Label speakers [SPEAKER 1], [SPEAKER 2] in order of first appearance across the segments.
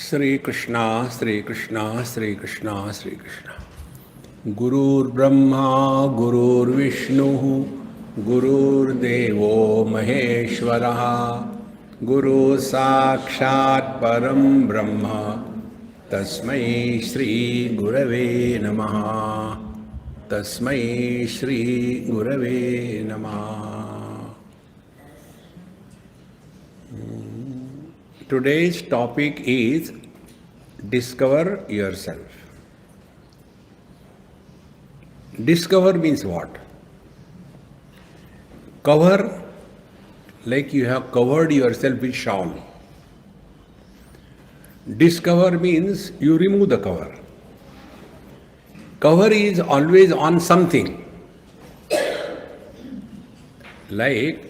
[SPEAKER 1] Sri Krishna, Sri Krishna, Sri Krishna, Sri Krishna. Gurur Brahma, Gurur Vishnu, Gurur Devo Maheshwaraha, Guru Sakshat Param Brahma, Tasmai Shri Gurave Namaha, Tasmai Shri Gurave Namaha. Today's topic is discover yourself. Discover means what? Cover, like you have covered yourself with shawl. Discover means you remove the cover. Cover is always on something. Like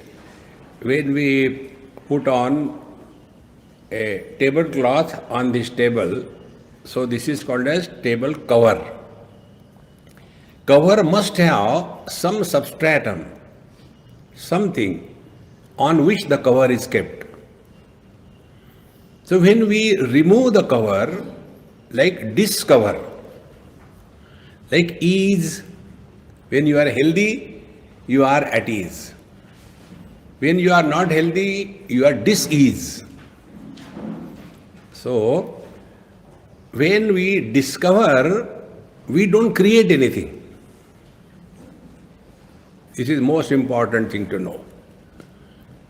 [SPEAKER 1] when we put on a tablecloth on this table, so this is called as table cover. Cover must have some substratum, something on which the cover is kept. So when we remove the cover, like discover, like ease, when you are healthy, you are at ease. When you are not healthy, you are dis-ease. So, when we discover, we don't create anything. This is the most important thing to know.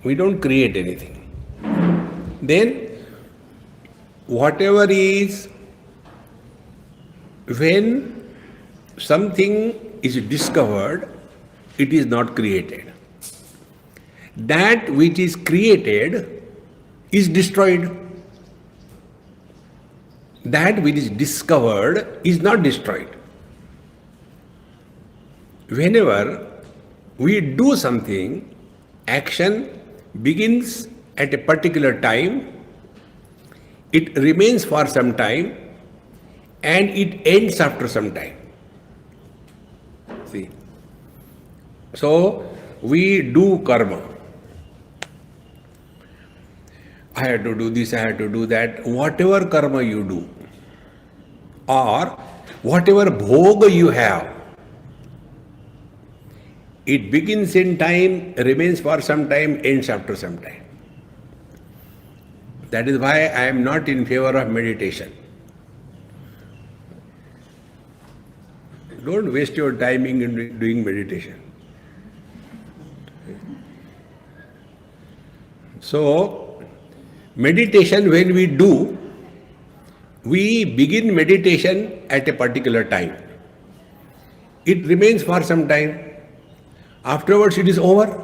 [SPEAKER 1] We don't create anything. Then, whatever is, when something is discovered, it is not created. That which is created is destroyed. That which is discovered is not destroyed. Whenever we do something, action begins at a particular time, it remains for some time, and it ends after some time. See? So, we do karma. I had to do this, I had to do that. Whatever karma you do, or whatever bhoga you have, it begins in time, remains for some time, ends after some time. That is why I am not in favor of meditation. Don't waste your timing in doing meditation. So, meditation, when we do, we begin meditation at a particular time. It remains for some time. Afterwards, it is over.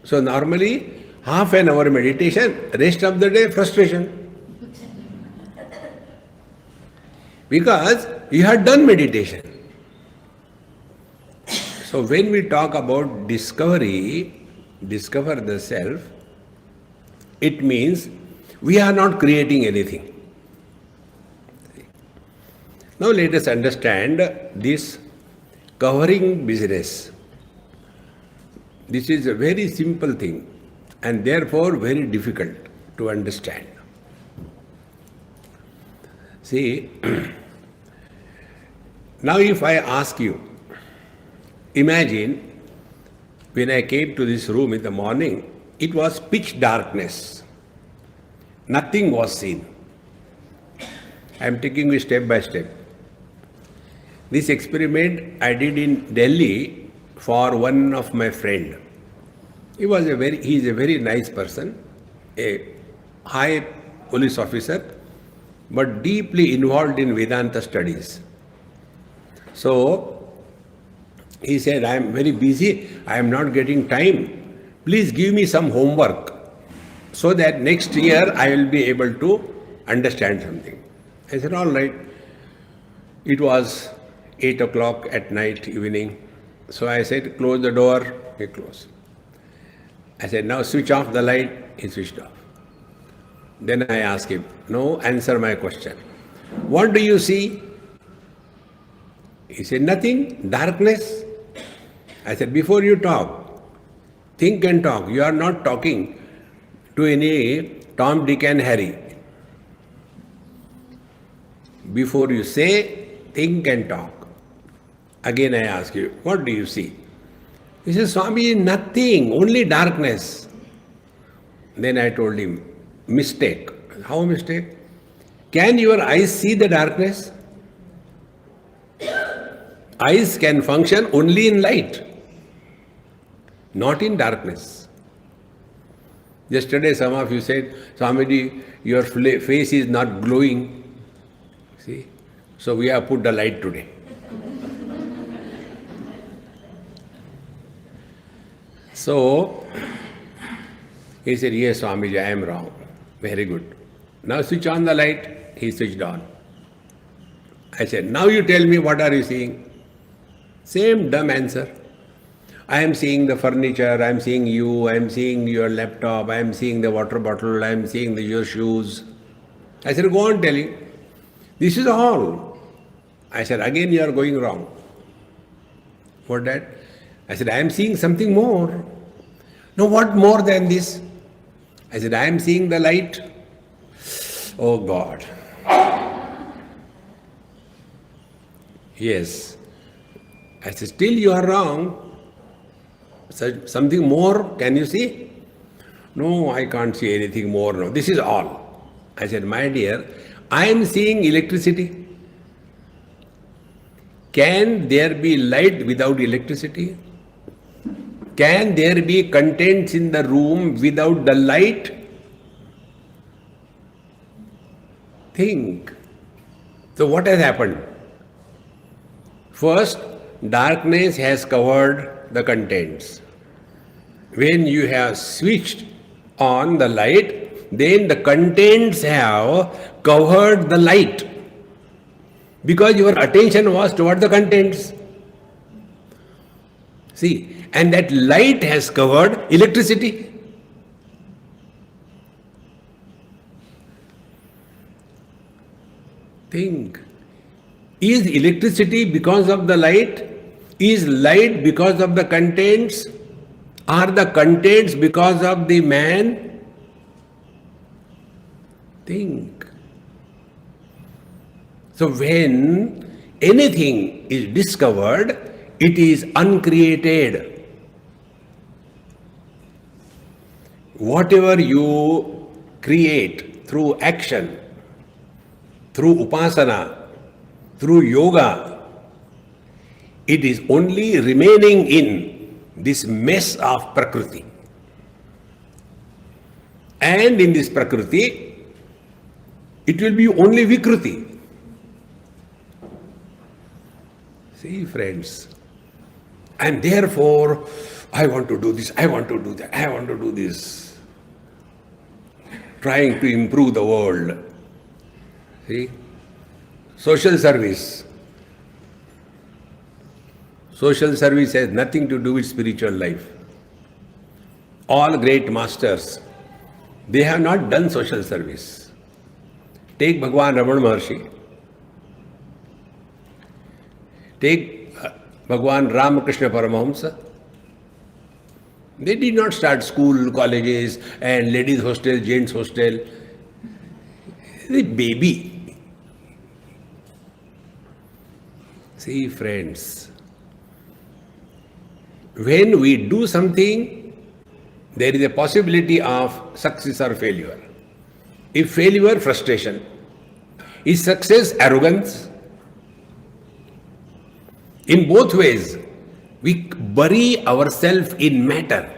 [SPEAKER 1] So, normally, half an hour meditation, rest of the day, frustration. Because you had done meditation. So, when we talk about discovery, discover the self, it means we are not creating anything. Now let us understand this covering business. This is a very simple thing and therefore very difficult to understand. See, now if I ask you, imagine when I came to this room in the morning, it was pitch darkness. Nothing was seen. I am taking you step by step. This experiment I did in Delhi for one of my friend. He is a very nice person, a high police officer, but deeply involved in Vedanta studies. So, he said, I am very busy, I am not getting time. Please give me some homework so that next year I will be able to understand something. I said, all right. It was 8 o'clock at night, evening. So I said, close the door. He closed. I said, now switch off the light. He switched off. Then I asked him, no, answer my question. What do you see? He said, nothing, darkness. I said, before you talk, think and talk. You are not talking to any Tom, Dick and Harry. Before you say, think and talk. Again I ask you, what do you see? He says, Swami, nothing, only darkness. Then I told him, mistake. How mistake? Can your eyes see the darkness? Eyes can function only in light, not in darkness. Yesterday some of you said, Swamiji, your face is not glowing. See? So we have put the light today. So he said, yes, Swamiji, I am wrong. Very good. Now switch on the light. He switched on. I said, now you tell me, what are you seeing? Same dumb answer. I am seeing the furniture, I am seeing you, I am seeing your laptop, I am seeing the water bottle, I am seeing your shoes. I said, go on telling. This is all. I said, again you are going wrong. What that? I said, I am seeing something more. No, what more than this? I said, I am seeing the light. Oh God. Yes. I said, still you are wrong. Something more, can you see? No, I can't see anything more. No, this is all. I said, my dear, I am seeing electricity. Can there be light without electricity? Can there be contents in the room without the light? Think. So what has happened? First, darkness has covered the contents. When you have switched on the light, then the contents have covered the light, because your attention was toward the contents. See, and that light has covered electricity. Think. Is electricity because of the light? Is light because of the contents? Are the contents because of the man? Think. So when anything is discovered, it is uncreated. Whatever you create through action, through upasana, through yoga, it is only remaining in this mess of Prakriti. And in this Prakriti, it will be only Vikruti. See, friends, and therefore, I want to do this, I want to do that, I want to do this. Trying to improve the world. See? Social service. Social service has nothing to do with spiritual life. All great masters, they have not done social service. Take Bhagwan Ramana Maharshi. Take Bhagwan Ramakrishna Paramahamsa. They did not start school, colleges and ladies hostel, gents hostel. The baby. See, friends, when we do something, there is a possibility of success or failure. If failure, frustration. If success, arrogance. In both ways, we bury ourselves in matter.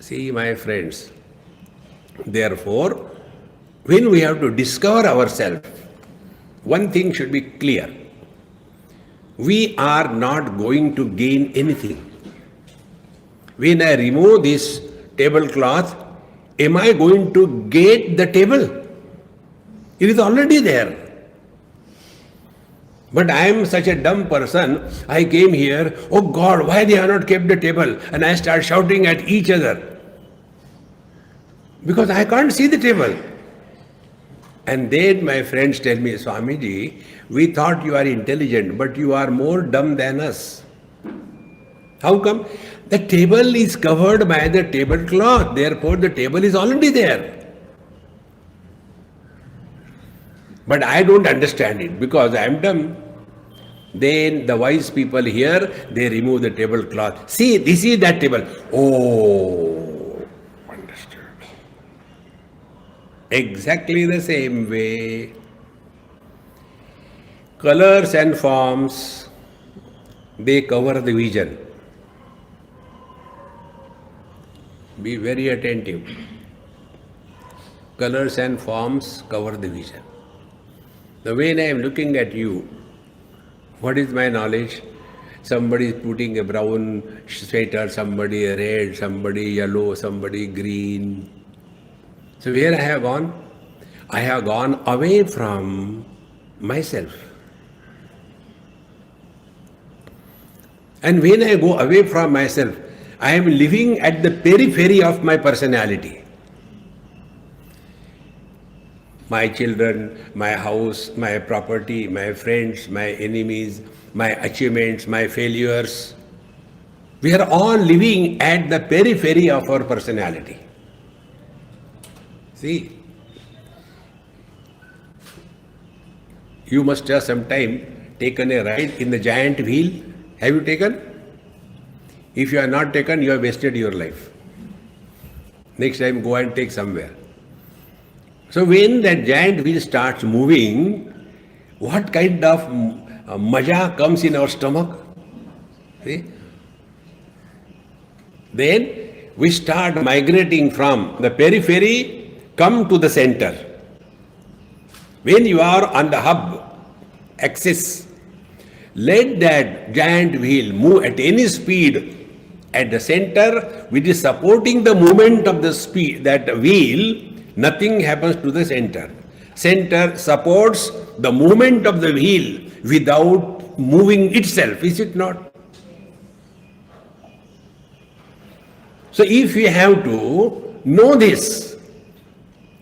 [SPEAKER 1] See, my friends, therefore, when we have to discover ourselves, one thing should be clear. We are not going to gain anything. When I remove this tablecloth, am I going to get the table? It is already there. But I am such a dumb person, I came here, oh God, why they have not kept the table? And I start shouting at each other. Because I can't see the table. And then my friends tell me, Swamiji, we thought you are intelligent, but you are more dumb than us. How come? The table is covered by the tablecloth, therefore the table is already there. But I don't understand it because I am dumb. Then the wise people here, they remove the tablecloth. See, this is that table. Oh, understood. Exactly the same way. Colors and forms, they cover the vision. Be very attentive. Colors and forms cover the vision. The way I am looking at you, what is my knowledge? Somebody is putting a brown sweater, somebody a red, somebody yellow, somebody green. So where I have gone? I have gone away from myself. And when I go away from myself, I am living at the periphery of my personality. My children, my house, my property, my friends, my enemies, my achievements, my failures. We are all living at the periphery of our personality. See, you must have sometime taken a ride in the giant wheel. Have you taken? If you have not taken, you have wasted your life. Next time, go and take somewhere. So when that giant wheel starts moving, what kind of maja comes in our stomach? See? Then we start migrating from the periphery, come to the center. When you are on the hub axis, let that giant wheel move at any speed at the center, which is supporting the movement of the speed, that wheel. Nothing happens to the center. Center supports the movement of the wheel without moving itself, is it not? So if you have to know this,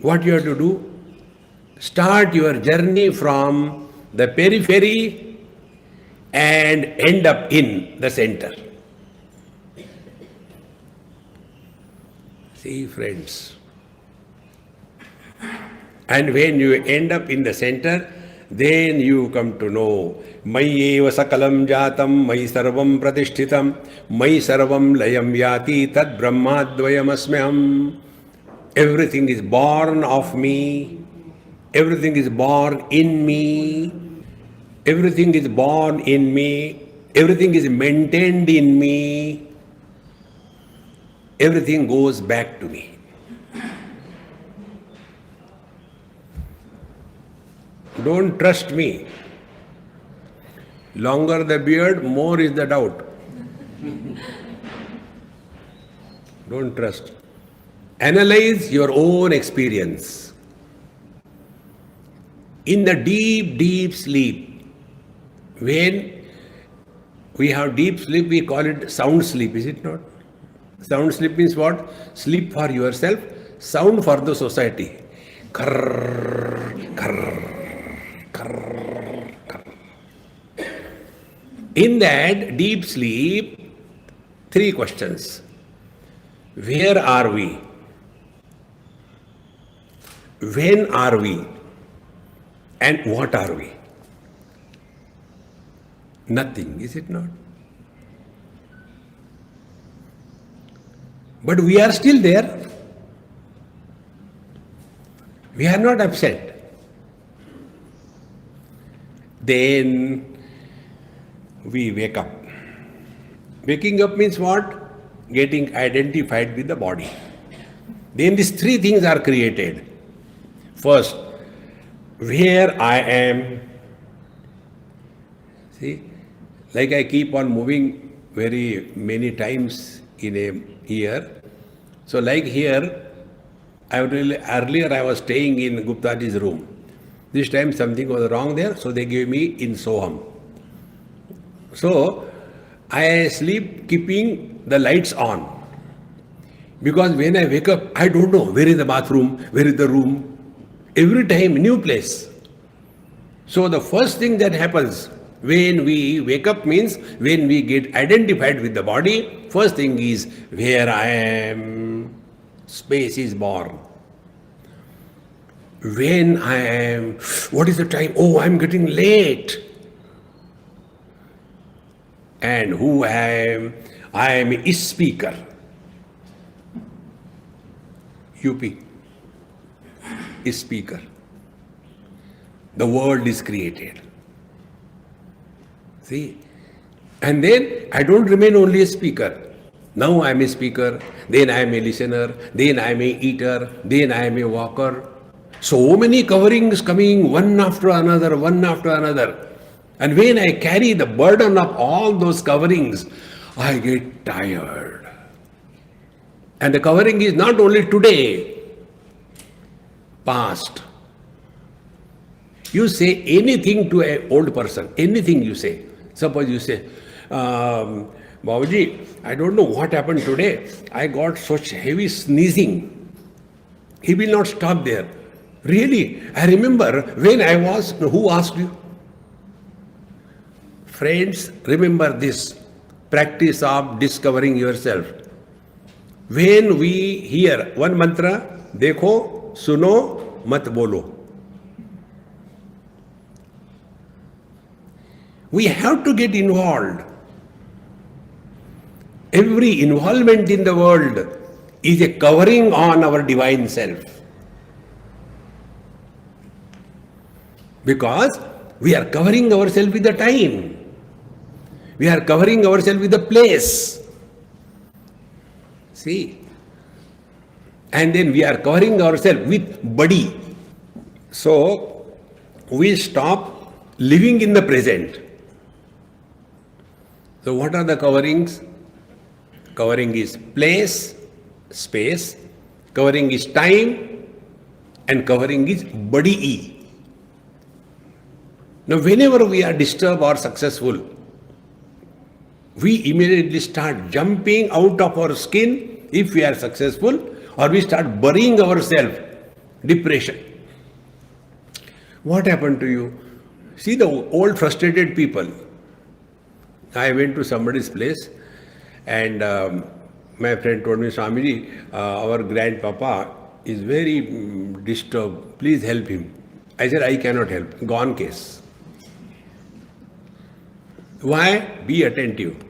[SPEAKER 1] what you have to do? Start your journey from the periphery and end up in the center. See, friends. And when you end up in the center, then you come to know Mayi eva sakalam jatam, Mayi sarvam pratishtitam, Mayi sarvam layam yati, tad brahmadvayam asmyam. Everything is born of me, everything is born in me, everything is born in me, everything is maintained in me, everything goes back to me. Don't trust me. Longer the beard, more is the doubt. Don't trust. Analyze your own experience. In the deep, deep sleep, when we have deep sleep, we call it sound sleep, is it not? Sound sleep means what? Sleep for yourself, sound for the society. Krrr, krrr. In that deep sleep, 3 questions. Where are we? When are we? And what are we? Nothing, is it not? But we are still there. We are not upset. Then we wake up. Waking up means what? Getting identified with the body. Then these 3 things are created. First, where I am. See, like I keep on moving very many times in a year. So like here, earlier I was staying in Guptaji's room. This time something was wrong there, so they gave me in Soham. So I sleep keeping the lights on. Because when I wake up, I don't know where is the bathroom, where is the room. Every time, new place. So the first thing that happens when we wake up means when we get identified with the body, first thing is where I am. Space is born. When I am, what is the time? Oh, I'm getting late. And who I am? I am a speaker. UP. Speaker. The world is created. See? And then I don't remain only a speaker. Now I am a speaker, then I am a listener, then I am a eater, then I am a walker. So many coverings coming one after another, one after another. And when I carry the burden of all those coverings, I get tired. And the covering is not only today, past. You say anything to an old person, anything you say. Suppose you say, Babaji, I don't know what happened today. I got such heavy sneezing. He will not stop there. Really, I remember when I was, who asked you? Friends, remember this practice of discovering yourself. When we hear one mantra, देखो, सुनो, मत बोलो. We have to get involved. Every involvement in the world is a covering on our divine self. Because we are covering ourselves with the time. We are covering ourselves with the place. See? And then we are covering ourselves with body. So, we stop living in the present. So, what are the coverings? Covering is place, space, covering is time, and covering is body. Now, whenever we are disturbed or successful, we immediately start jumping out of our skin if we are successful, or we start burying ourselves. Depression. What happened to you? See the old frustrated people. I went to somebody's place and my friend told me, Swamiji, our grandpapa is very disturbed. Please help him. I said, I cannot help. Gone case. Why? Be attentive.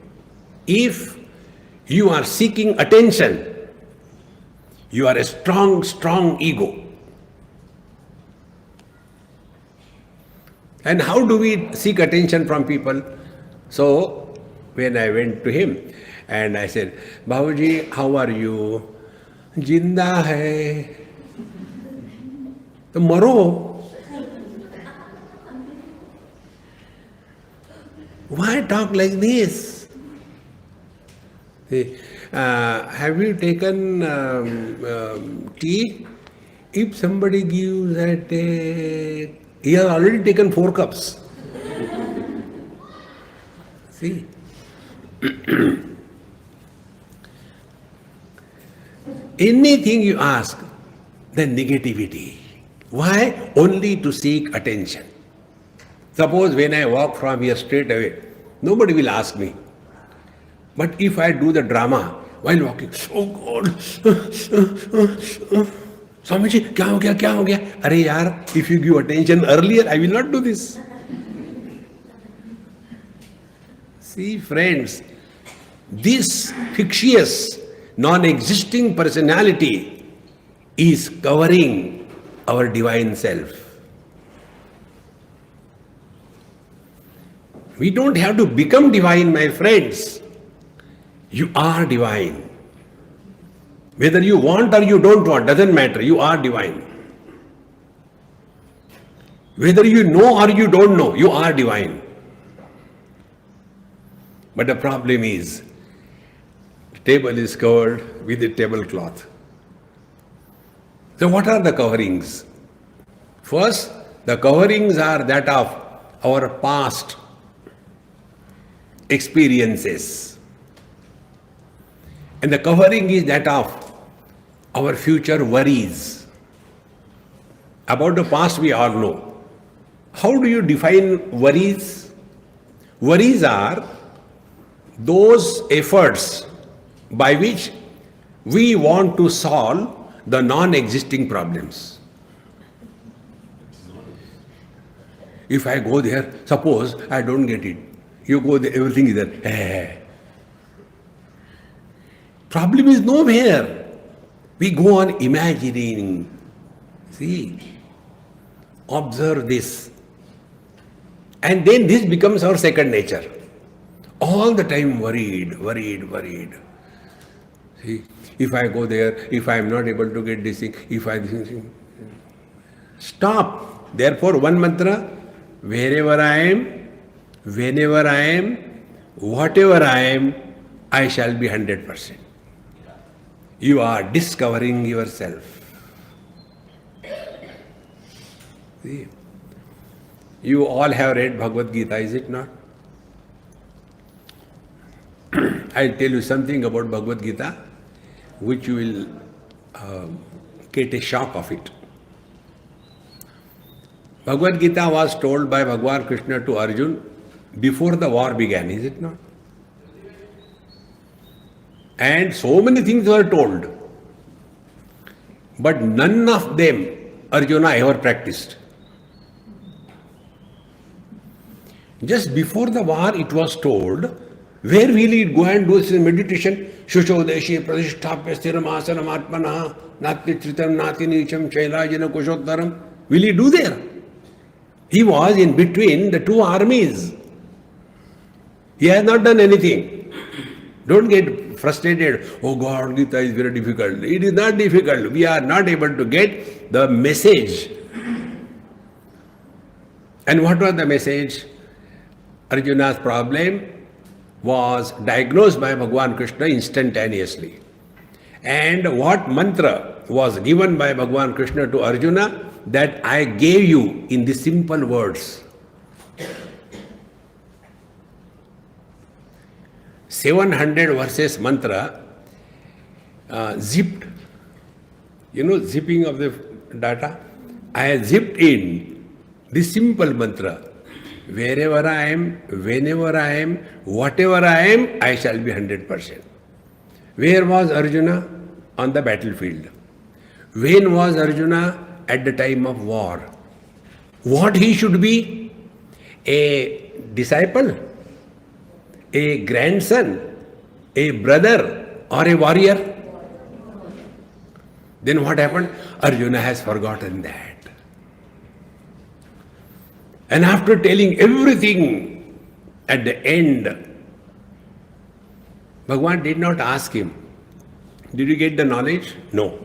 [SPEAKER 1] If you are seeking attention, you are a strong ego. And how do we seek attention from people? So, when I went to him and I said, Babaji, how are you? Jinda hai. To maro. Why talk like this? Have you taken tea? If somebody gives that, he has already taken 4 cups. See? Anything you ask, then negativity. Why? Only to seek attention. Suppose when I walk from here straight away, nobody will ask me. But if I do the drama while walking, oh God, Swamiji, kya ho gaya? Arey yaar, if you give attention earlier, I will not do this. See, friends, this fictitious, non-existing personality is covering our divine self. We don't have to become divine, my friends. You are divine. Whether you want or you don't want, doesn't matter. You are divine. Whether you know or you don't know, you are divine. But the problem is, the table is covered with a tablecloth. So what are the coverings? First, the coverings are that of our past experiences. And the covering is that of our future worries. About the past we all know. How do you define worries? Worries are those efforts by which we want to solve the non-existing problems. If I go there, suppose I don't get it. You go there, everything is there. Problem is nowhere. We go on imagining. See, observe this. And then this becomes our second nature. All the time worried. See, if I go there, if I am not able to get this thing, stop. Therefore, one mantra, wherever I am, whenever I am, whatever I am, I shall be 100%. You are discovering yourself. See, you all have read Bhagavad Gita, is it not? I'll tell you something about Bhagavad Gita, which you will get a shock of it. Bhagavad Gita was told by Bhagwan Krishna to Arjun before the war began, is it not? And so many things were told, but none of them Arjuna ever practiced. Just before the war it was told, where will he go and do his meditation? Shushodeshi pradishtapya stiram asanam atmanaha nati tritam nati nicham shailajana kushottaram. Will he do there? He was in between the two armies. He has not done anything. Don't get frustrated. Oh God, Gita is very difficult. It is not difficult. We are not able to get the message. And what was the message? Arjuna's problem was diagnosed by Bhagwan Krishna instantaneously. And what mantra was given by Bhagwan Krishna to Arjuna? That I gave you in the simple words. 700 verses mantra, zipped. You know, zipping of the data? I zipped in the simple mantra. Wherever I am, whenever I am, whatever I am, I shall be 100%. Where was Arjuna? On the battlefield. When was Arjuna? At the time of war. What he should be? A disciple? A grandson? A brother? Or a warrior? Then what happened? Arjuna has forgotten that. And after telling everything, at the end, Bhagwan did not ask him, did you get the knowledge? No.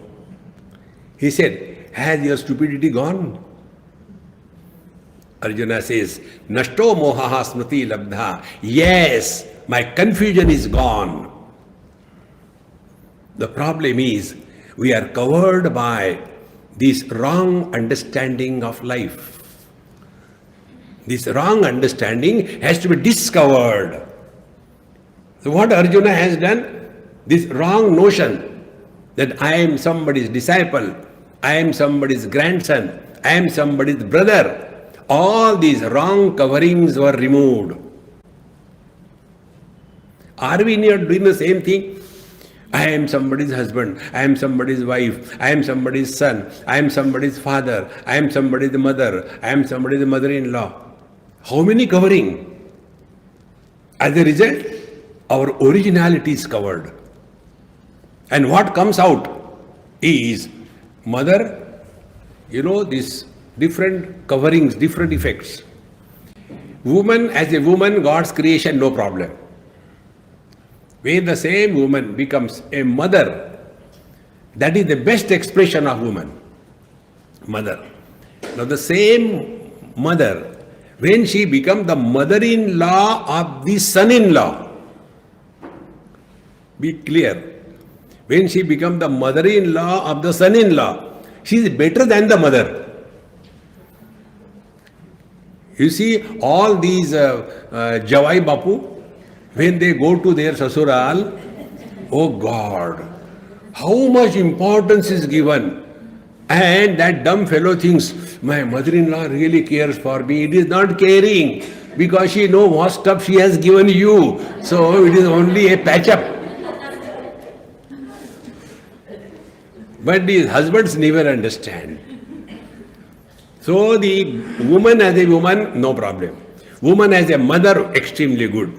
[SPEAKER 1] He said, has your stupidity gone? Arjuna says, Nashto mohaha smriti labdha. Yes, my confusion is gone. The problem is, we are covered by this wrong understanding of life. This wrong understanding has to be discovered. So what Arjuna has done, this wrong notion that I am somebody's disciple, I am somebody's grandson, I am somebody's brother, all these wrong coverings were removed. Are we not doing the same thing? I am somebody's husband, I am somebody's wife, I am somebody's son, I am somebody's father, I am somebody's mother, I am somebody's mother-in-law. How many covering? As a result, our originality is covered. And what comes out is mother, these different coverings, different effects. Woman, as a woman, God's creation, no problem. When the same woman becomes a mother, that is the best expression of woman. Mother. Now the same mother, when she becomes the mother-in-law of the son-in-law, be clear, when she becomes the mother-in-law of the son-in-law, she is better than the mother. You see, all these Jawai Bapu, when they go to their sasural, oh God, how much importance is given. And that dumb fellow thinks, my mother-in-law really cares for me. It is not caring, because she knows what stuff she has given you. So it is only a patch-up. But these husbands never understand. So the woman as a woman, no problem. Woman as a mother, extremely good.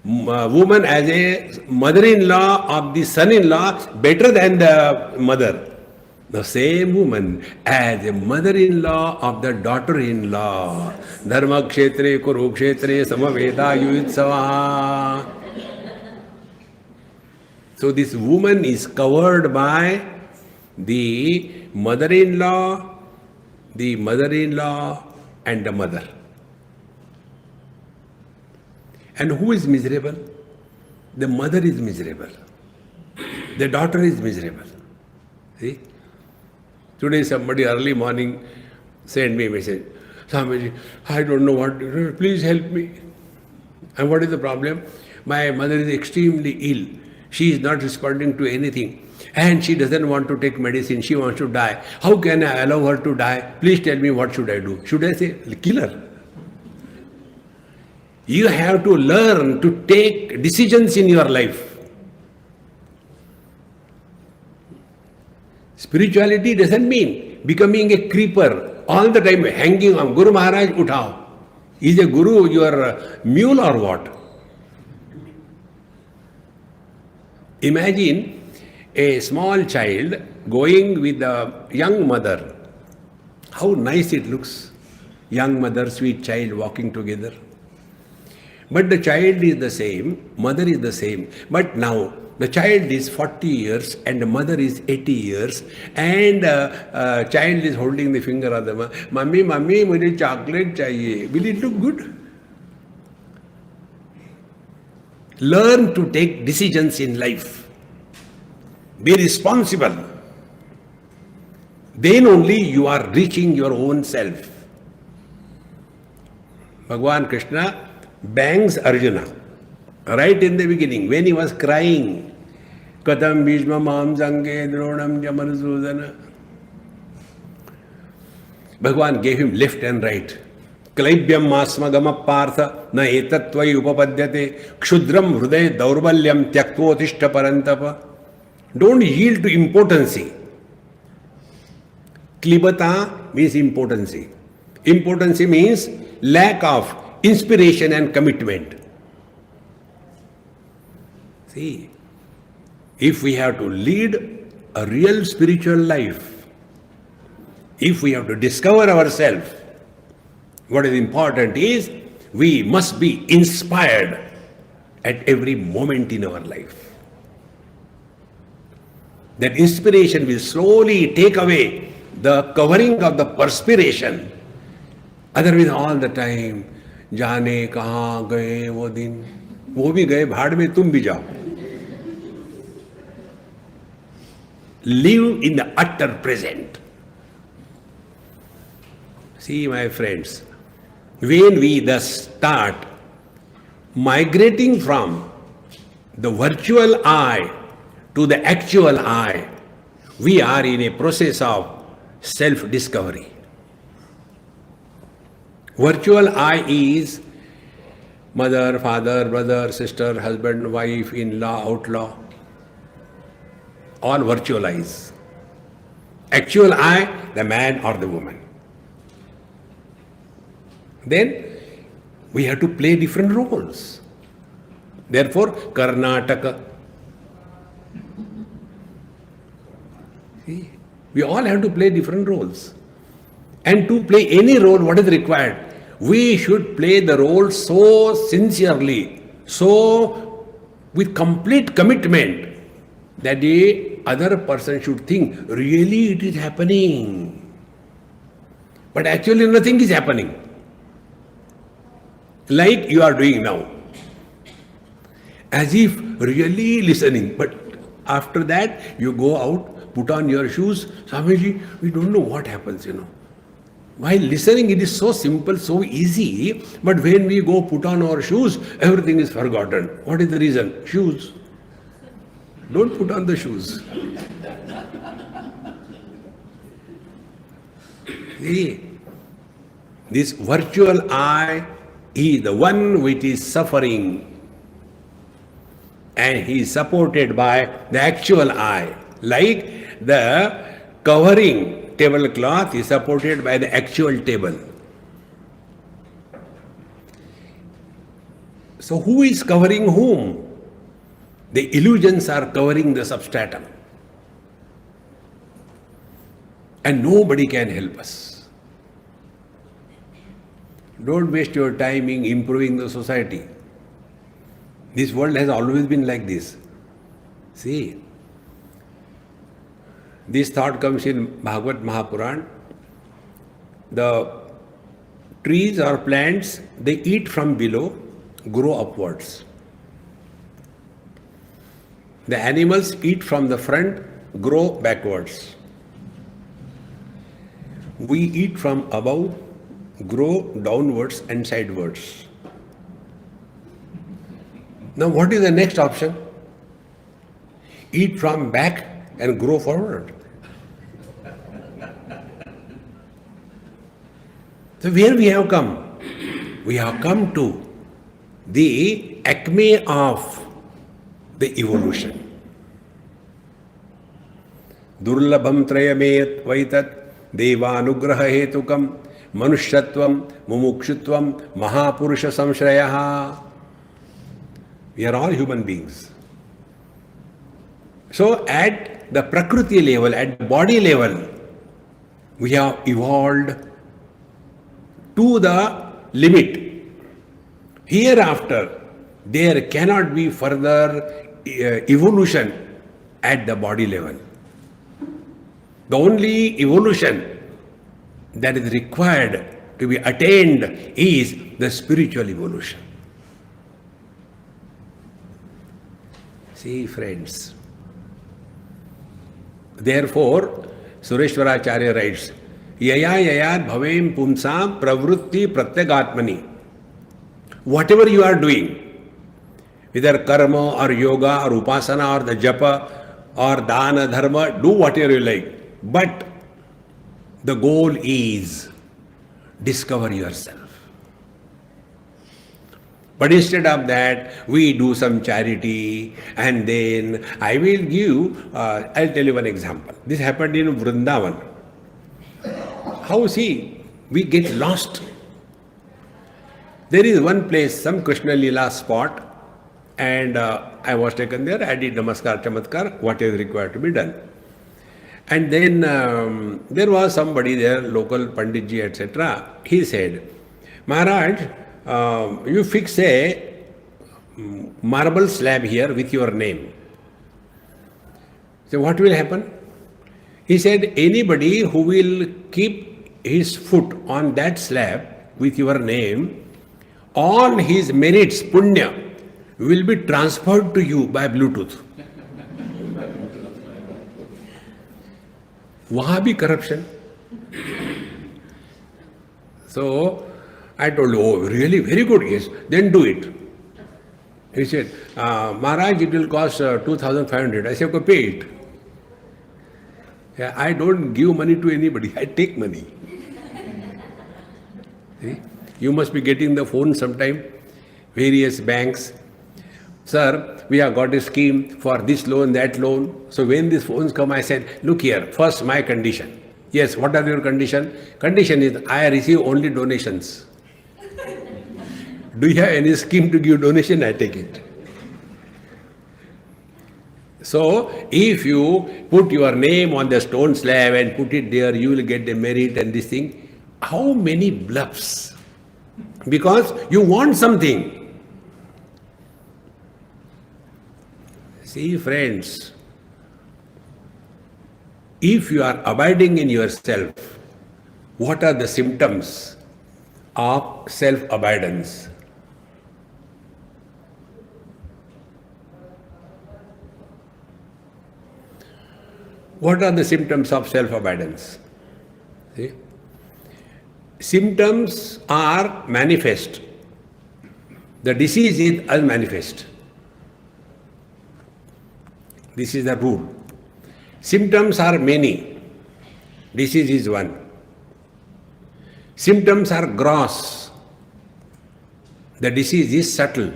[SPEAKER 1] Woman as a mother-in-law of the son-in-law, better than the mother. The same woman as a mother-in-law of the daughter-in-law. Dharma kshetre kurukshetre samaveda yuyutsava. So this woman is covered by the mother-in-law, and the mother. And who is miserable? The mother is miserable. The daughter is miserable. See? Today somebody early morning sent me a message. Swamiji, I don't know what to do. Please help me. And what is the problem? My mother is extremely ill. She is not responding to anything. And she doesn't want to take medicine. She wants to die. How can I allow her to die? Please tell me what should I do. Should I say, kill her? You have to learn to take decisions in your life. Spirituality doesn't mean becoming a creeper all the time, hanging on Guru Maharaj uthao. Is a guru your mule or what? Imagine a small child going with a young mother. How nice it looks. Young mother, sweet child walking together. But the child is the same, mother is the same. But now the child is 40 years and the mother is 80 years and child is holding the finger of the mother. Mummy, mujhe chocolate chahiye. Will it look good? Learn to take decisions in life. Be responsible. Then only you are reaching your own self. Bhagavan Krishna bangs Arjuna right in the beginning when he was crying. Katam Bhishma Mam Sange Dronam Jamanasudana. Bhagavan gave him left and right. Klaibyam masmagama partha na etatvai upapadyate kshudram hruday daurbalyam tyaktotishta parantapa. Don't yield to impotency. Klibata means impotency. Impotency means lack of inspiration and commitment. See, if we have to lead a real spiritual life, if we have to discover ourselves, what is important is we must be inspired at every moment in our life. That inspiration will slowly take away the covering of the perspiration. Otherwise, all the time, जाने कहाँ गए वो दिन, वो भी गए भाड़ में तुम भी जाओ. Live in the utter present. See, my friends, when we thus start migrating from the virtual I to the actual I, we are in a process of self-discovery. Virtual I is mother, father, brother, sister, husband, wife, in-law, outlaw. All virtual I's. Actual I, the man or the woman. Then we have to play different roles. Therefore, Karnataka. See, we all have to play different roles. And to play any role, what is required? We should play the role so sincerely, so with complete commitment, that the other person should think, really it is happening. But actually nothing is happening. Like you are doing now. As if really listening. But after that, you go out, put on your shoes. Swamiji, we don't know what happens, While listening, it is so simple, so easy. But when we go put on our shoes, everything is forgotten. What is the reason? Shoes. Don't put on the shoes. See, this virtual I is the one which is suffering. And he is supported by the actual I. Like the covering tablecloth is supported by the actual table. So who is covering whom? The illusions are covering the substratum. And nobody can help us. Don't waste your time in improving the society. This world has always been like this. See, this thought comes in Bhagavad Mahapuran. The trees or plants, they eat from below, grow upwards. The animals eat from the front, grow backwards. We eat from above, grow downwards and sidewards. Now what is the next option? Eat from back and grow forward. So where we have come? We have come to the acme of the evolution. Durlabham trayamet vaitat devanugraha hetukam manushyattvam mumukshutvam mahapurusha samshrayaha. We are all human beings. So at the prakriti level, at the body level, we have evolved to the limit. Hereafter, there cannot be further evolution at the body level. The only evolution that is required to be attained is the spiritual evolution. See, friends. Therefore, Sureshwaracharya writes, Yaya yayad bhavem pumsam pravrutti pratyagatmani. Whatever you are doing, whether karma or yoga or upasana or the japa or dana dharma, do whatever you like. But the goal is discover yourself. But instead of that, we do some charity, and then I will give, I'll tell you one example. This happened in Vrindavan. How see, we get lost. There is one place, some Krishna Leela spot, and I was taken there. I did Namaskar Chamatkar, what is required to be done. And then there was somebody there, local Panditji, etc. He said, Maharaj, you fix a marble slab here with your name. So what will happen? He said, anybody who will keep his foot on that slab with your name, all his merits, punya, will be transferred to you by Bluetooth. Wahan bhi corruption. So I told him, oh, really? Very good, yes. Then do it. He said, Maharaj, it will cost 2,500. I said, okay, pay it. Yeah, I don't give money to anybody. I take money. See? You must be getting the phone sometime. Various banks. Sir, we have got a scheme for this loan, that loan. So when these phones come, I said, look here, first my condition. Yes, what are your condition? Condition is, I receive only donations. Do you have any scheme to give donation? I take it. So, if you put your name on the stone slab and put it there, you will get the merit and this thing. How many bluffs? Because you want something. See, friends, if you are abiding in yourself, what are the symptoms of self-abidance? What are the symptoms of self-abidance? See? Symptoms are manifest. The disease is unmanifest. This is the rule. Symptoms are many. Disease is one. Symptoms are gross. The disease is subtle.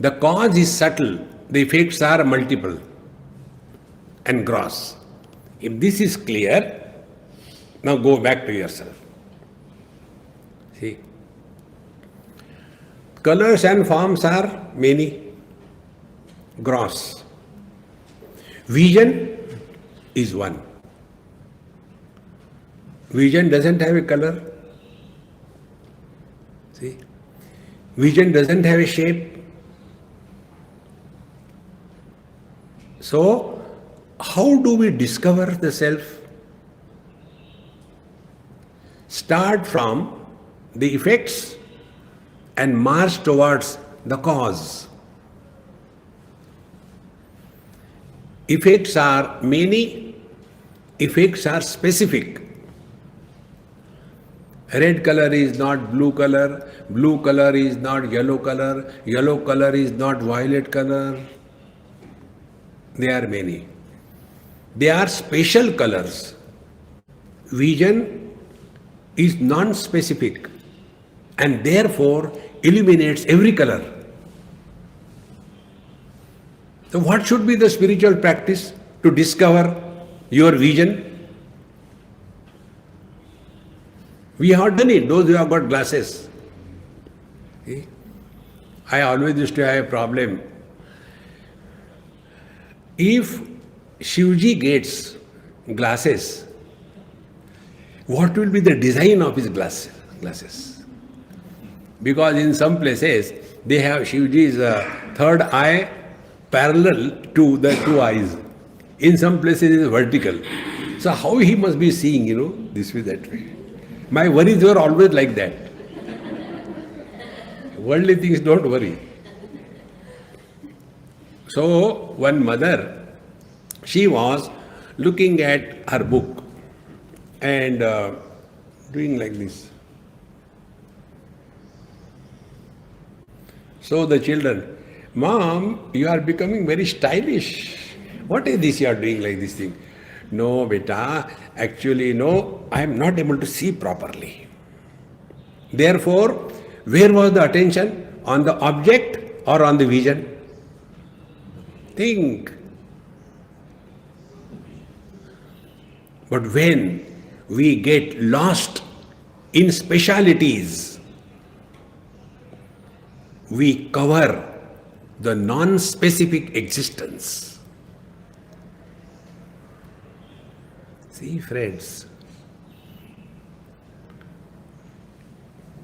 [SPEAKER 1] The cause is subtle. The effects are multiple and gross. If this is clear, now go back to yourself. See, colors and forms are many, gross. Vision is one. Vision doesn't have a color. See, vision doesn't have a shape. So, how do we discover the self? Start from the effects and march towards the cause. Effects are many, effects are specific. Red color is not blue color is not yellow color is not violet color. They are many. They are special colors. Vision is non-specific and therefore illuminates every color. So what should be the spiritual practice to discover your vision? We have done it, those who have got glasses. See? I always used to have a problem. If Shivji gets glasses, what will be the design of his glasses? Because in some places, they have Shivji's third eye parallel to the two eyes. In some places, it is vertical. So how he must be seeing, this way, that way. My worries were always like that. Worldly things don't worry. So, one mother, she was looking at her book and doing like this. So the children, Mom, you are becoming very stylish. What is this you are doing like this thing? No, beta, actually no, I am not able to see properly. Therefore, where was the attention? On the object or on the vision? Think. But when we get lost in specialities, we cover the non-specific existence. See, friends,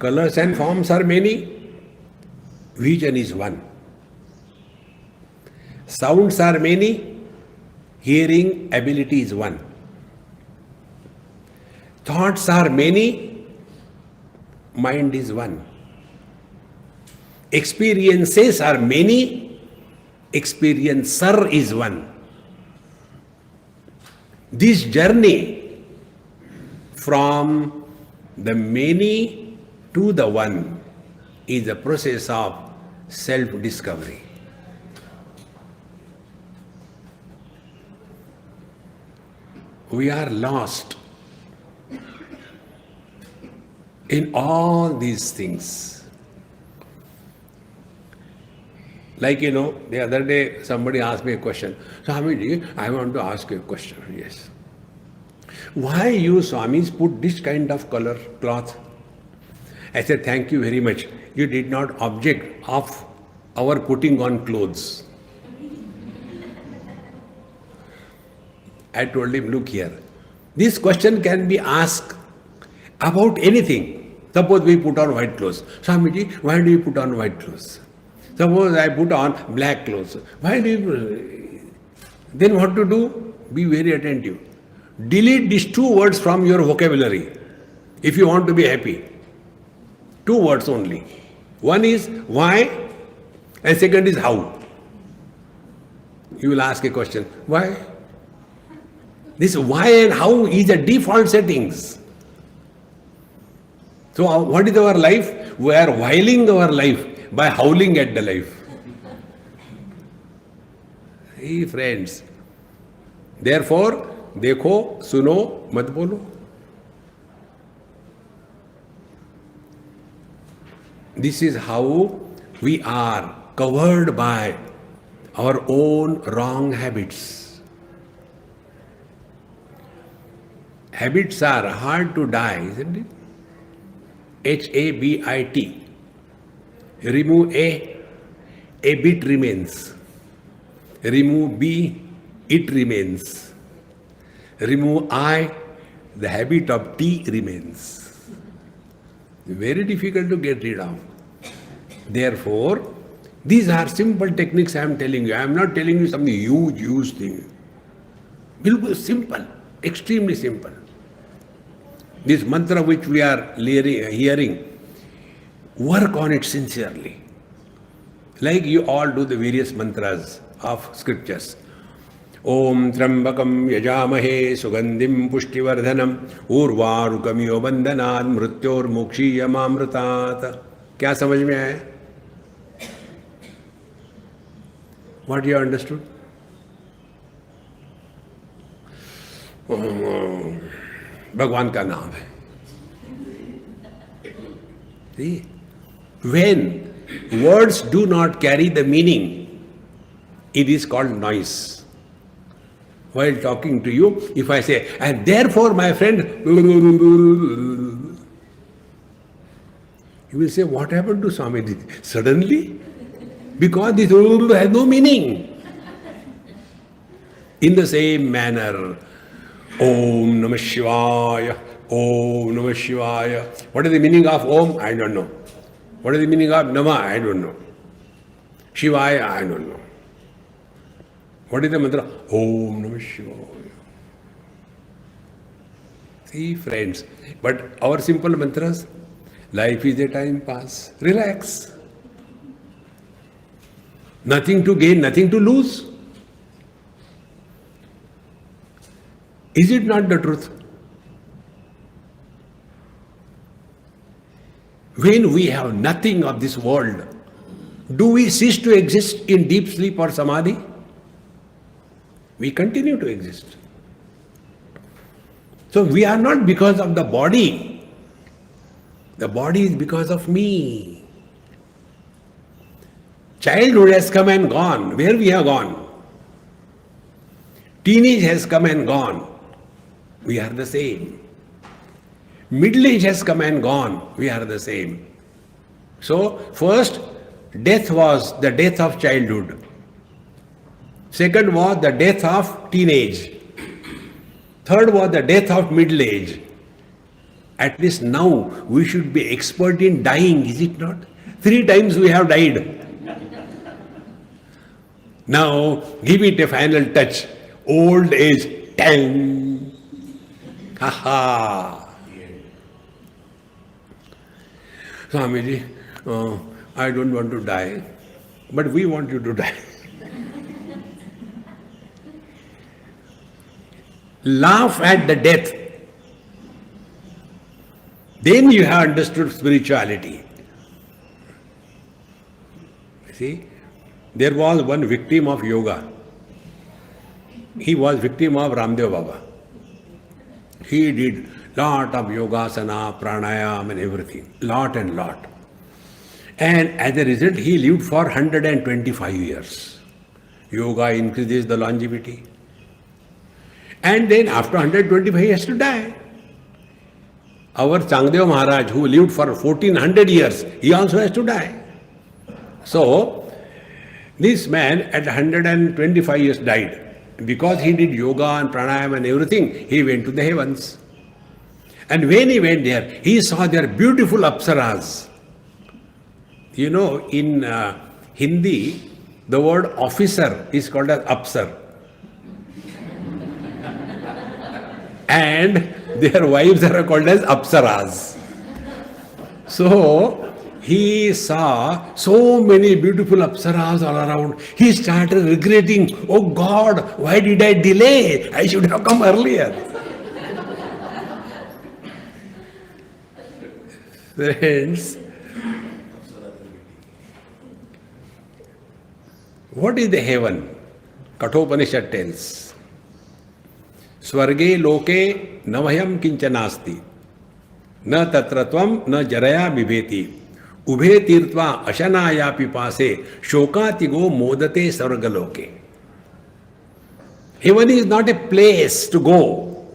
[SPEAKER 1] colors and forms are many, vision is one. Sounds are many, hearing ability is one. Thoughts are many, mind is one. Experiences are many, experiencer is one. This journey from the many to the one is a process of self-discovery. We are lost in all these things. Like, the other day somebody asked me a question. Swamiji, I want to ask you a question. Yes. Why you Swamis put this kind of color cloth? I said, thank you very much. You did not object of our putting on clothes. I told him, look here. This question can be asked about anything. Suppose we put on white clothes. Swamiji, why do you put on white clothes? Suppose I put on black clothes. Why do you? Then what to do? Be very attentive. Delete these two words from your vocabulary if you want to be happy. Two words only. One is why and second is how. You will ask a question. Why? This why and how is a default settings. So what is our life? We are whiling our life by howling at the life. Hey friends, therefore, देखो, सुनो, मत बोलो. This is how we are covered by our own wrong habits. Habits are hard to die, isn't it? Habit. Remove A bit remains. Remove B, it remains. Remove I, the habit of T remains. Very difficult to get rid of. Therefore, these are simple techniques I am telling you. I am not telling you something huge thing. Bilkul simple, extremely simple. This mantra which we are hearing, work on it sincerely. Like you all do the various mantras of scriptures. Om Trambakam Yajamahe Sugandhim Pushtivardhanam Urvarukamiyo Bandhanat Mrityor Mokshiyamamrutat. क्या समझ में आया? What you understood? भगवान का नाम है. See, when words do not carry the meaning, it is called noise. While talking to you, if I say, and therefore my friend, you will say, what happened to Swamiji? Suddenly? Because this has no meaning. In the same manner, Om Namah Shivaya, Om Namah Shivaya. What is the meaning of Om? I don't know. What is the meaning of Nama? I don't know. Shivaya? I don't know. What is the mantra? Om Namah Shivaya. See, friends, but our simple mantras, life is a time pass. Relax. Nothing to gain, nothing to lose. Is it not the truth? When we have nothing of this world, do we cease to exist in deep sleep or samadhi? We continue to exist. So we are not because of the body. The body is because of me. Childhood has come and gone. Where we have gone? Teenage has come and gone. We are the same. Middle age has come and gone. We are the same. So, first, death was the death of childhood. Second was the death of teenage. Third was the death of middle age. At least now we should be expert in dying, is it not? 3 times we have died. Now, give it a final touch. Old age, 10. Ha ha. Swamiji, I don't want to die, but we want you to die. Laugh at the death. Then you have understood spirituality. See, there was one victim of yoga. He was victim of Ramdev Baba. He did lot of yogasana, pranayam and everything. Lot and lot. And as a result, he lived for 125 years. Yoga increases the longevity. And then after 125 he has to die. Our Changdev Maharaj, who lived for 1400 years, he also has to die. So, this man at 125 years died. Because he did yoga and pranayam and everything, he went to the heavens. And when he went there, he saw their beautiful apsaras. You know, in Hindi, the word officer is called as apsar. And their wives are called as apsaras. So, he saw so many beautiful apsaras all around. He started regretting, oh God, why did I delay? I should have come earlier. Friends, what is the heaven? Kathopanishad tells. Swarge loke navayam kinchanasti. Na tatratvam na jaraya bibheti. Ubhe tirtva ashanaya pipase shokatigo modate sargaloke. Heaven is not a place to go.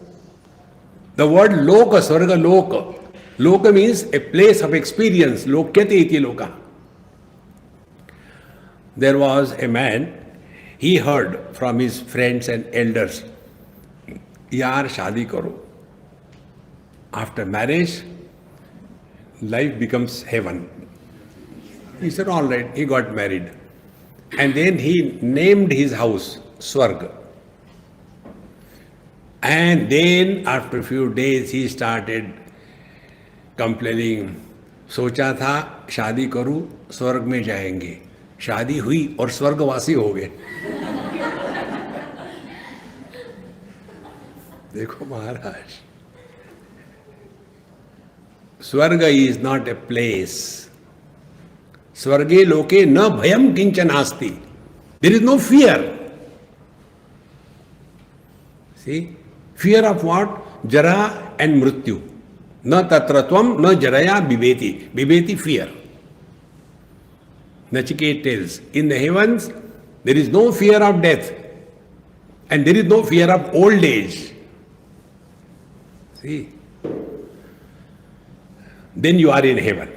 [SPEAKER 1] The word loka, swarga loka. Loka means a place of experience. Lokyate iti loka. There was a man, he heard from his friends and elders, yaar shadi karo. After marriage, life becomes heaven. He said, all right, he got married. And then he named his house Swarga. And then after a few days he started complaining, सोचा था शादी करूं स्वर्ग में जाएंगे, शादी हुई और स्वर्गवासी हो गए. देखो महाराज, स्वर्ग is not a place. स्वर्गे लोके न भयम किंचन आस्ति. There is no fear. See, fear of what? Jara and mrityu. Na tatratvam, na jaraya bibeti. Bibeti, fear. Nachiket tells, in the heavens, there is no fear of death. And there is no fear of old age. See? Then you are in heaven.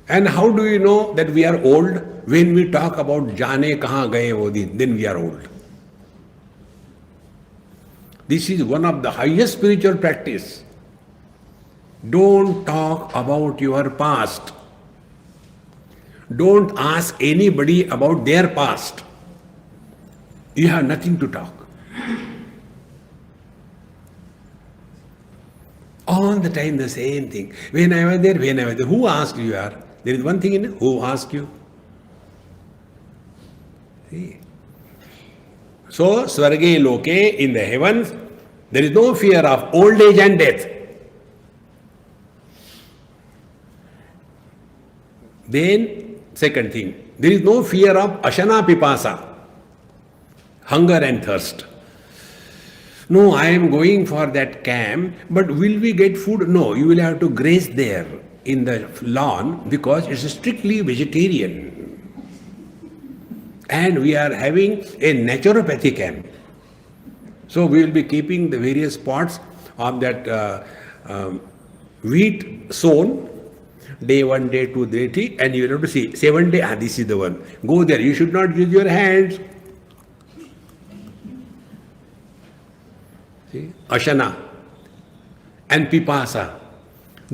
[SPEAKER 1] And how do you know that we are old? When we talk about Jane kahan gaye wo din, then we are old. This is one of the highest spiritual practice. Don't talk about your past. Don't ask anybody about their past. You have nothing to talk. All the time the same thing. When I was there, who asked you are? There is one thing in it, who asked you? See? So, Swarge Loke, in the heavens, there is no fear of old age and death. Then, second thing, there is no fear of Ashana Pipasa, hunger and thirst. No, I am going for that camp, but will we get food? No, you will have to graze there in the lawn because it's strictly vegetarian. And we are having a naturopathy camp. So we will be keeping the various pots of that wheat sown, day 1, day 2, day 3, and you will have to see, 7 days, this is the one. Go there, you should not use your hands. See? Ashana and Pipasa.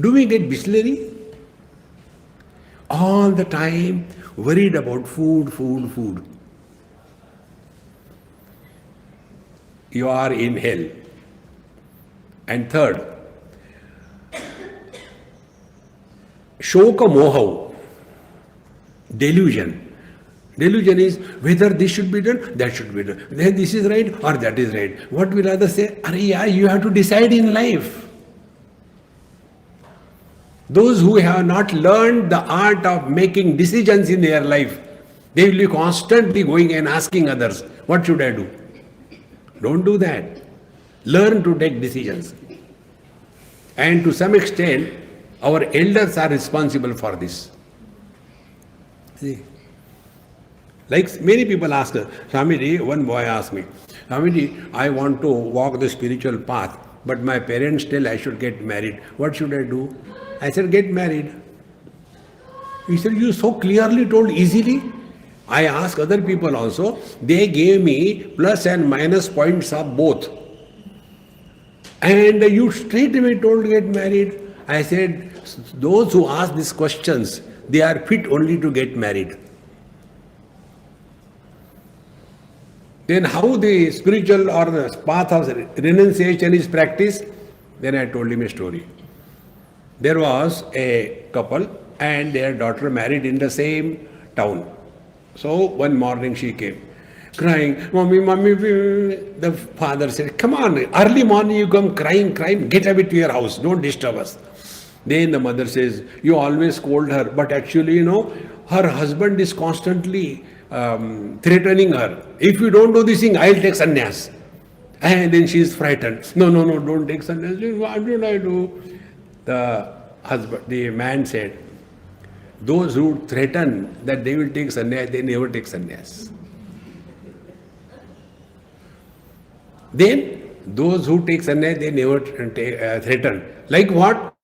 [SPEAKER 1] Do we get bisleri? All the time worried about food, food, food. You are in hell. And third, Shoka Mohau, delusion. Delusion is whether this should be done, that should be done. Then this is right or that is right. What will others say? You have to decide in life. Those who have not learned the art of making decisions in their life, they will be constantly going and asking others, what should I do? Don't do that. Learn to take decisions. And to some extent, our elders are responsible for this. See? Like many people ask, Swamiji, one boy asked me, Swamiji, I want to walk the spiritual path, but my parents tell I should get married. What should I do? I said, get married. He said, you so clearly told easily. I asked other people also. They gave me plus and minus points of both. And you straight away told get married. I said, those who ask these questions, they are fit only to get married. Then how the spiritual or the path of renunciation is practiced? Then I told him a story. There was a couple and their daughter married in the same town. So one morning she came crying, Mommy, Mommy. The father said, come on, early morning you come crying, get away to your house, don't disturb us. Then the mother says, you always scold her, but actually, her husband is constantly threatening her. If you don't do this thing, I'll take sannyas. And then she is frightened. No, don't take sannyas. What should I do? The man said, those who threaten that they will take sannyas, they never take sannyas. Then Those who take sannyas, they never threaten. Like what?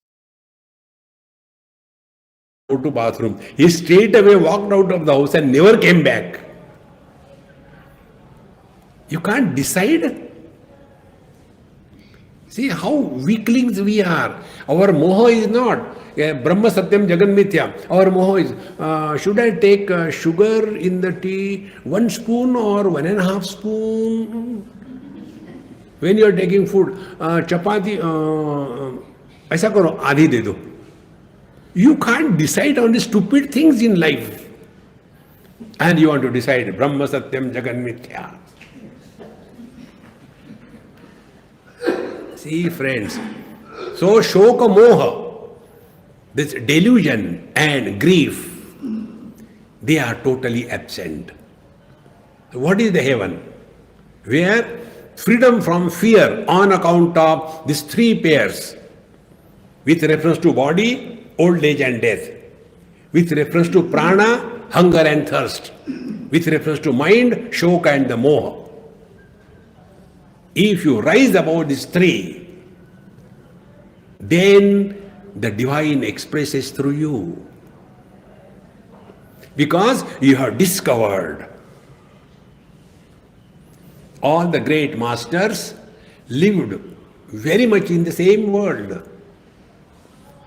[SPEAKER 1] Go to bathroom. He straight away walked out of the house and never came back. You can't decide. See how weaklings we are. Our moha is not Brahma Satyam Jagan Mithya. Our moha is, should I take sugar in the tea, 1 spoon or 1.5 spoon? When you are taking food, chapati, ऐसा करो आधी दे दो. You can't decide on the stupid things in life. And you want to decide Brahma Satyam Jagan Mithya. See friends, so shoka moha, this delusion and grief, they are totally absent. What is the heaven? Where freedom from fear on account of these 3 pairs, with reference to body, old age and death, with reference to prana, hunger and thirst, with reference to mind, shoka and the moha. If you rise above these 3, then the divine expresses through you. Because you have discovered. All the great masters lived very much in the same world.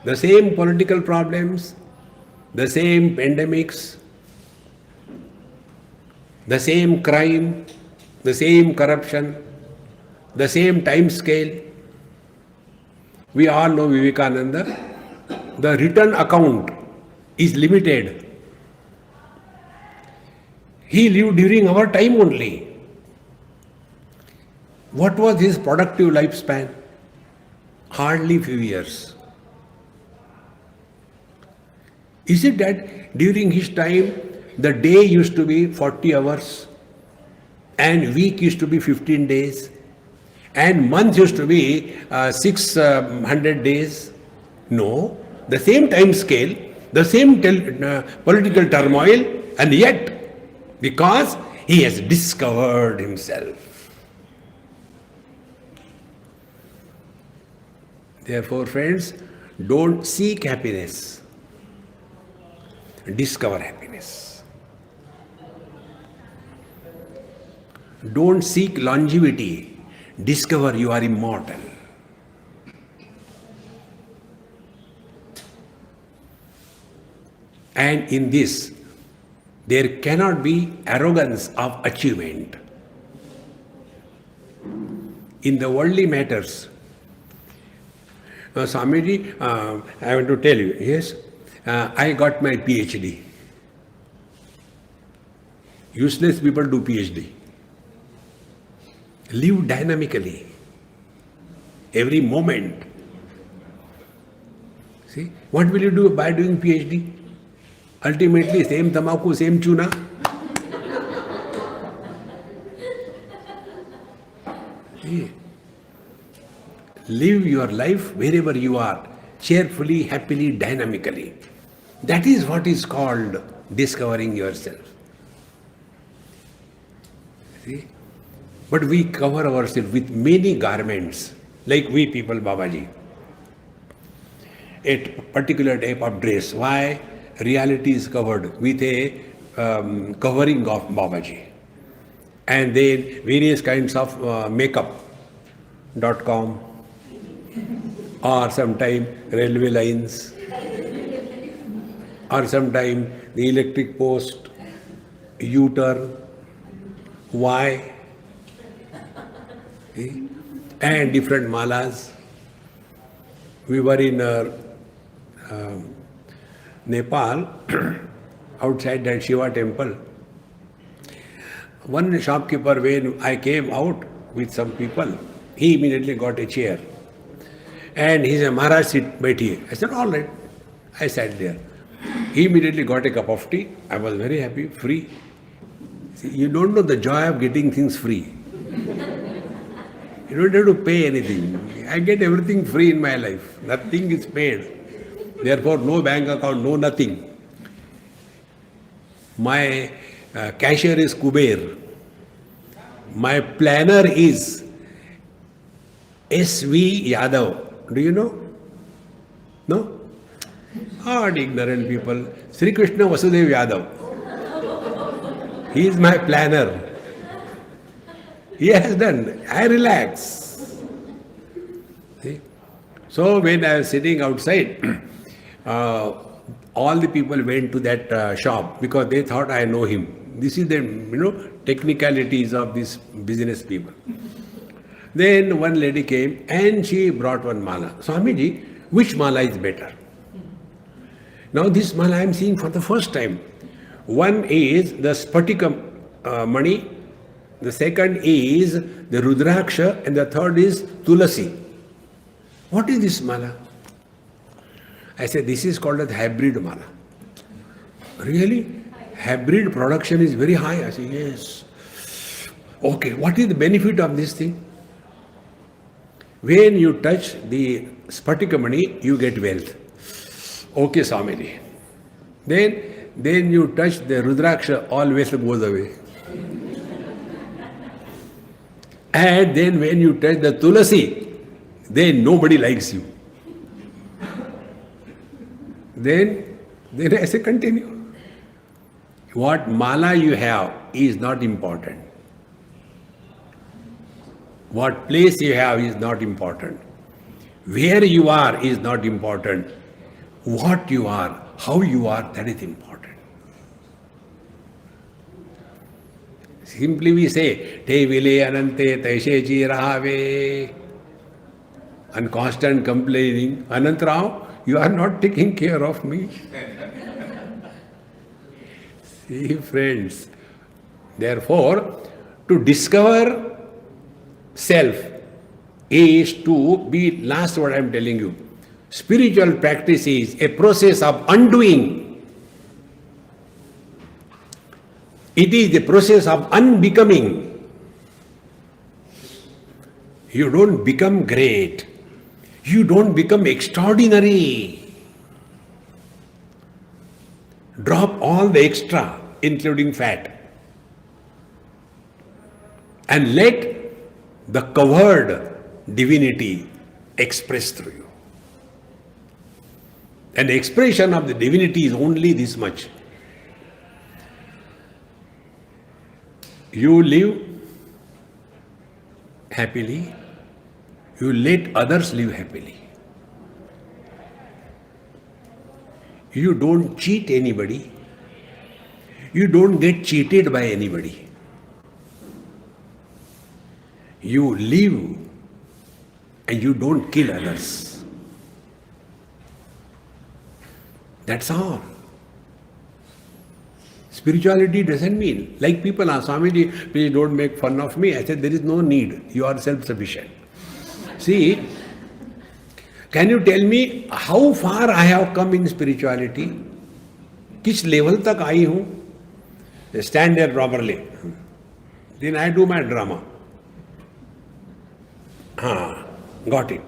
[SPEAKER 1] The same political problems, the same pandemics, the same crime, the same corruption, the same time scale. We all know Vivekananda. The written account is limited. He lived during our time only. What was his productive lifespan? Hardly few years. Is it that during his time the day used to be 40 hours and week used to be 15 days and month used to be 600 days? No. The same time scale, the same political turmoil, and yet because he has discovered himself. Therefore, friends, don't seek happiness. Discover happiness. Don't seek longevity. Discover you are immortal. And in this, there cannot be arrogance of achievement. In the worldly matters, Swamiji, I want to tell you, yes, I got my PhD. Useless people do PhD. Live dynamically. Every moment. See, what will you do by doing PhD? Ultimately, same tamaku, same tuna. See, live your life wherever you are, cheerfully, happily, dynamically. That is what is called discovering yourself. See? But we cover ourselves with many garments, like we people, Babaji. A particular type of dress. Why? Reality is covered with a covering of Babaji. And then various kinds of makeup.com or sometime railway lines or sometime the electric post, U-turn, Y, and different malas. We were in Nepal, outside that Shiva temple. One shopkeeper, when I came out with some people, he immediately got a chair. And he said, Maharaj, sit, baithiye. I said, all right. I sat there. He immediately got a cup of tea. I was very happy, free. See, you don't know the joy of getting things free. You don't have to pay anything. I get everything free in my life. Nothing is paid. Therefore, no bank account, no nothing. My cashier is Kuber. My planner is S.V. Yadav. Do you know? No? Hard ignorant people. Sri Krishna Vasudev Yadav. He is my planner. He has done. I relax. See? So when I was sitting outside, all the people went to that shop because they thought I know him. This is the technicalities of these business people. Then one lady came and she brought one mala. Swamiji, which mala is better? Now this mala I am seeing for the first time. One is the Spatika Mani, the second is the Rudraksha, and the third is Tulasi. What is this mala? I said, this is called a hybrid mala. Really? Hybrid production is very high. I said, yes. Okay, what is the benefit of this thing? When you touch the Spatika Mani, you get wealth. Okay, Swamiji. Then you touch the Rudraksha, all wealth goes away. And then when you touch the Tulasi, then nobody likes you. Then I say, continue. What mala you have is not important. What place you have is not important. Where you are is not important. What you are, how you are, that is important. Simply we say, Te vile anante taise ji rahave. And constant complaining, Anantrao, you are not taking care of me. See, friends, therefore, to discover self is to be, last what I am telling you, spiritual practice is a process of undoing. It is the process of unbecoming. You don't become great. You don't become extraordinary. Drop all the extra, including fat, and let the covered divinity express through you. And the expression of the divinity is only this much. You live happily, you let others live happily. You don't cheat anybody. You don't get cheated by anybody. You live and you don't kill others. That's all. Spirituality doesn't mean, like people ask, Swamiji, please don't make fun of me. I said, there is no need. You are self-sufficient. See, can you tell me how far I have come in spirituality? Kiss level tak aayi hu? Stand there properly. Then I do my drama. Got it.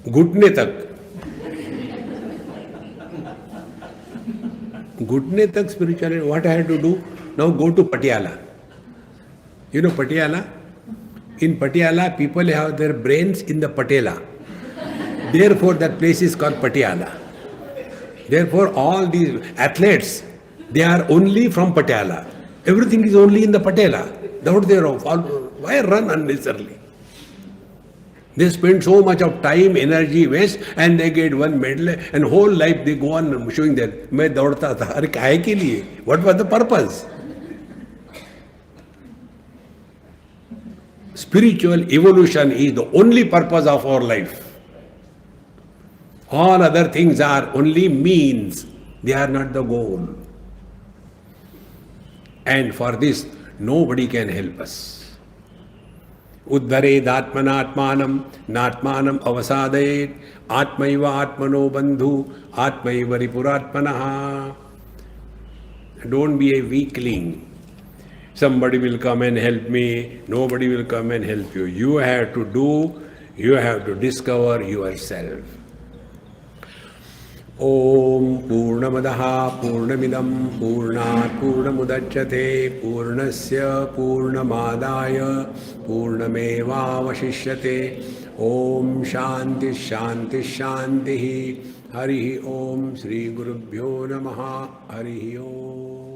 [SPEAKER 1] घुटने तक. घुटने तक spirituality. What I had to do? Now go to Patiala. You know Patiala? In Patiala, people have their brains in the patella. Therefore, that place is called Patiala. Therefore, all these athletes, they are only from Patiala. Everything is only in the patella. That's what they are. Why run unnecessarily? They spend so much of time, energy, waste, and they get one medal, and whole life they go on showing that, मैं दौड़ता था, अरे काहे के लिए? What was the purpose? Spiritual evolution is the only purpose of our life. All other things are only means. They are not the goal. And for this, nobody can help us. Uddhared atmanatmanam natmanam avasadayet atmaiva atmano bandhu atmaiva ripuratmanaha. Don't be a weakling. Somebody will come and help me. Nobody will come and help you. You have to do, you have to discover yourself. ओम पूर्णमदः पूर्णमिदं पूर्णात् पूर्णमुदच्यते पूर्णस्य पूर्णमादाय पूर्णमेवावशिष्यते ओम शांति शांति शांति हरि ओम श्री गुरुभ्यो नमः हरि ओम।